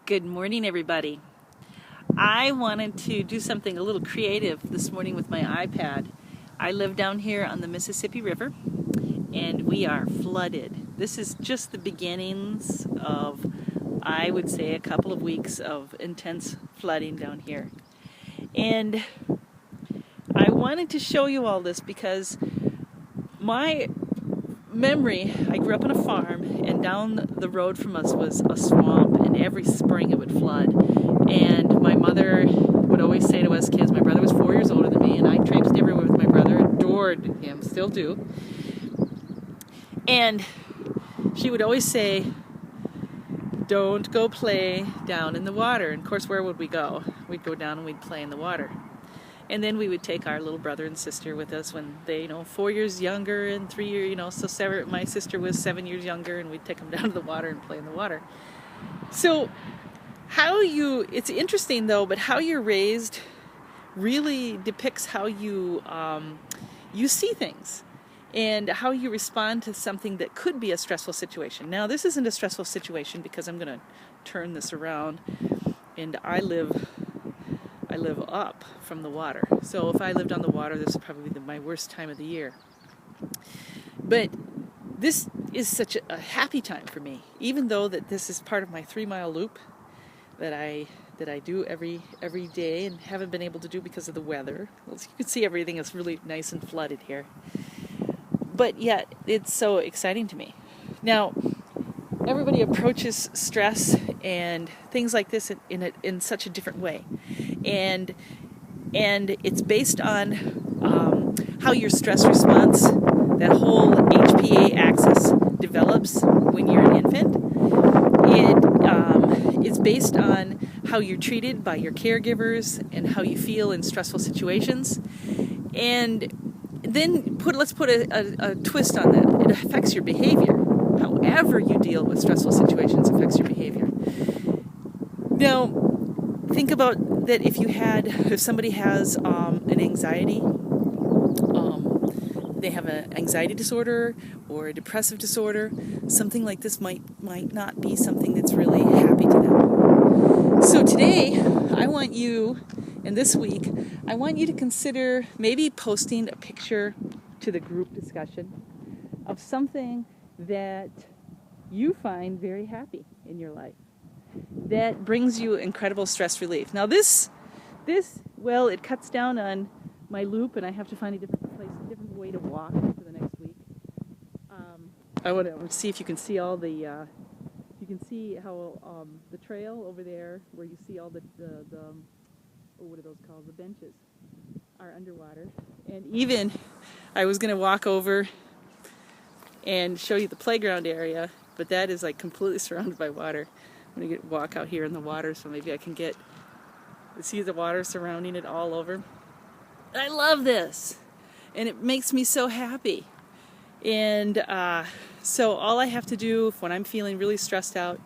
Good morning, everybody. I wanted to do something a little creative this morning with my iPad. I live down here on the Mississippi River, and we are flooded. This is just the beginnings of, I would say, a couple of weeks of intense flooding down here. And I wanted to show you all this because my memory, I grew up on a farm, and down the road from us was a swamp, and every spring it would flood. And my mother would always say to us kids, my brother was 4 years older than me, and I traipsed everywhere with my brother, adored him, still do. And she would always say, don't go play down in the water. And of course, where would we go? We'd go down and we'd play in the water. And then we would take our little brother and sister with us when they, 4 years younger and 3 years, so my sister was 7 years younger, and we'd take them down to the water and play in the water. So it's interesting though, but how you're raised really depicts how you see things and how you respond to something that could be a stressful situation. Now, this isn't a stressful situation because I'm going to turn this around, and I live up from the water. So if I lived on the water, this would probably be my worst time of the year. But this is such a happy time for me, even though that this is part of my 3-mile loop that I do every day and haven't been able to do because of the weather. Well, you can see everything is really nice and flooded here. But yet, it's so exciting to me. Now, everybody approaches stress and things like this in such a different way. And it's based on how your stress response, that whole HPA axis, develops when you're an infant. It's based on how you're treated by your caregivers and how you feel in stressful situations. And then let's put a twist on that. It affects your behavior. However you deal with stressful situations affects your behavior. Now, think about that if somebody has an anxiety, they have an anxiety disorder or a depressive disorder, something like this might not be something that's really happy to them. So today, this week, I want you to consider maybe posting a picture to the group discussion of something that you find very happy in your life, that brings you incredible stress relief. Now it cuts down on my loop, and I have to find a different way to walk for the next week. I want to see if you can see all the, you can see how the trail over there, where you see all the what are those called? The benches are underwater. And even I was going to walk over and show you the playground area, but that is like completely surrounded by water. I'm going to walk out here in the water, so maybe I can see the water surrounding it all over. I love this, and it makes me so happy. And so all I have to do when I'm feeling really stressed out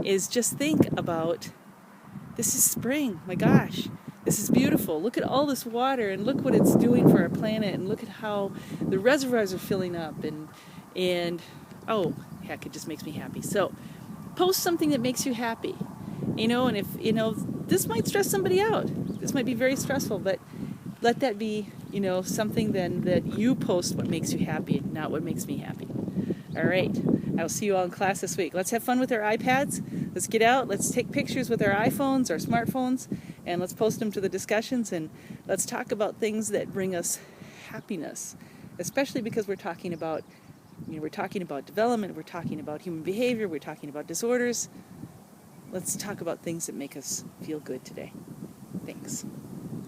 is just think about, this is spring, my gosh, this is beautiful. Look at all this water, and look what it's doing for our planet, and look at how the reservoirs are filling up, and oh, heck, it just makes me happy. So post something that makes you happy, and if, this might stress somebody out. This might be very stressful, but let that be, something then that you post what makes you happy, not what makes me happy. All right. I'll see you all in class this week. Let's have fun with our iPads. Let's get out. Let's take pictures with our iPhones, our smartphones, and let's post them to the discussions, and let's talk about things that bring us happiness, especially because we're talking about development, we're talking about human behavior, we're talking about disorders. Let's talk about things that make us feel good today. Thanks.